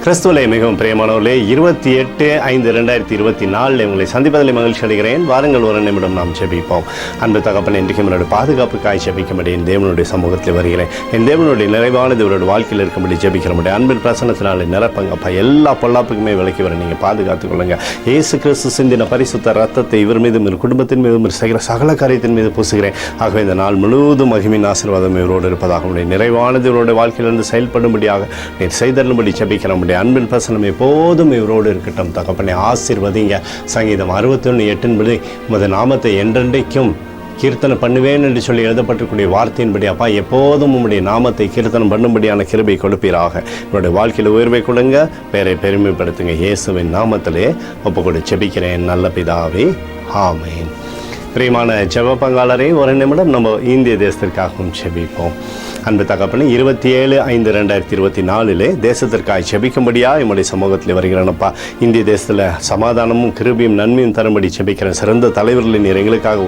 கிறிஸ்துவிலே மிகவும் பிரியமானவர்களே, 28/5/2024 உங்களை சந்திப்பதில் மகிழ்ச்சி அடைகிறேன். வாருங்கள், ஒரு நிமிடம் நாம் ஜெபிப்போம். அன்பு தகப்பன், இன்றைக்கு என்னுடைய பாதுகாப்புக்காய் ஜெபிக்கும்படி என் தேவனுடைய சமூகத்தில் வருகிறேன். என் தேவனுடைய நிறைவானது இவருடைய வாழ்க்கையில் இருக்கும்படி ஜெபிக்கிறபடி அன்பின் பிரசனத்தினாலே நிரப்பங்கப்பா. எல்லா பொல்லாப்புக்குமே விலக்கி வர நீங்கள் பாதுகாத்துக் கொள்ளுங்க. இயேசு கிறிஸ்து சிந்தின பரிசுத்த ரத்தத்தை இவர் மீதும் இவர் குடும்பத்தின் மீதும் செய்கிற சகல காரியத்தின் மீது பூசுகிறேன். ஆகவே இந்த நாள் முழுவதும் மகிமையின் ஆசீர்வாதம் இவரோடு இருப்பதாக, உடைய நிறைவானது இவருடைய வாழ்க்கையிலிருந்து செயல்படும்படியாக நீர் செய்தரும்படி ஜெபிக்கிறபடி அன்பின் பிரசனம் எப்போதும் இவரோடு இருக்கட்டும். தகப்பனை ஆசீர்வதிங்க. சங்கீதம் 61:8 உமது நாமத்தை என்றென்றைக்கும் கீர்த்தனை பண்ணுவேன் என்று சொல்லி எழுதப்பட்டிருக்கூடிய வார்த்தையின்படி அப்பா எப்போதும் உம்முடைய நாமத்தை கீர்த்தனம் பண்ணும்படியான கிருபை கொடுப்பீராக. என்னுடைய வாழ்க்கையில் உயர்வை கொடுங்க, பேரை பெருமைப்படுத்துங்க. இயேசுவின் நாமத்திலே ஒப்புக்கொடு ஜெபிக்கிறேன் நல்ல பிதாவே, ஆமென். பிரியமான ஜெப பங்காளரே, ஒரு நிமிடம் நம்ம இந்திய தேசத்திற்காகவும் ஜெபிப்போம். அன்பு தகப்பனே, 27/5/2024 தேசத்திற்காக ஜெபிக்கும்படியா என்னுடைய சமூகத்தில் வருகிறேனப்பா. இந்திய தேசத்தில் சமாதானமும் கிருபையும் நன்மையும் தரும்படி ஜெபிக்கிறேன். சிறந்த தலைவர்களை நீர் எங்களுக்காக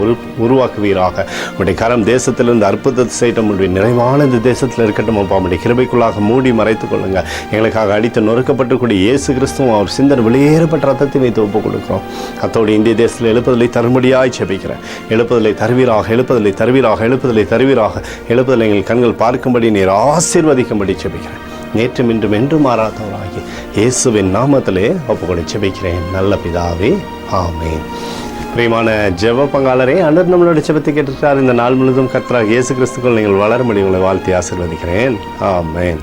உருவாக்குவீராக. உடைய கரம் தேசத்திலிருந்து அற்புதத்தை செய்யட்டும். உடைய நிறைவானது தேசத்தில் இருக்கட்டும் அப்பா. உடைய கிருபைக்குள்ளாக மூடி மறைத்துக் கொள்ளுங்க. எங்களுக்காக அடித்து நொறுக்கப்பட்டுக்கூடிய இயேசு கிறிஸ்துவும் அவர் சிந்தனை வெளியேறப்பட்ட ரத்தத்தை வைத்து ஒப்புக் கொடுக்கிறோம். அத்தோடு இந்திய தேசத்தில் எழுப்புதலை தரும்படியாய் ஜெபிக்கிறேன். எழுப்புதலை தருவீராக, எழுப்புதலை தருவீராக, எழுப்புதலை தருவீராக. எழுப்புதலை எங்கள் கண்கள் பார்க்கும்படி நீர் ஆசீர்வதிக்கும்படி ஜெபிக்கிறேன். நேற்றும் இன்றும் என்று மாறாதவராகி இயேசுவின் நாமத்திலே ஒப்புக்கொடு ஜெபிக்கிறேன் நல்ல பிதாவே, ஆமென். பிரியமான ஜெப பங்காளரே, அன்று நம்மளோட ஜெபத்தை கேட்டுட்டார். இந்த நாள் முழுவதும் கர்த்தராகிய இயேசு கிறிஸ்துக்குள் நீங்கள் வளரும்படி உங்களை வாழ்த்தி ஆசீர்வதிக்கிறேன். ஆமென்.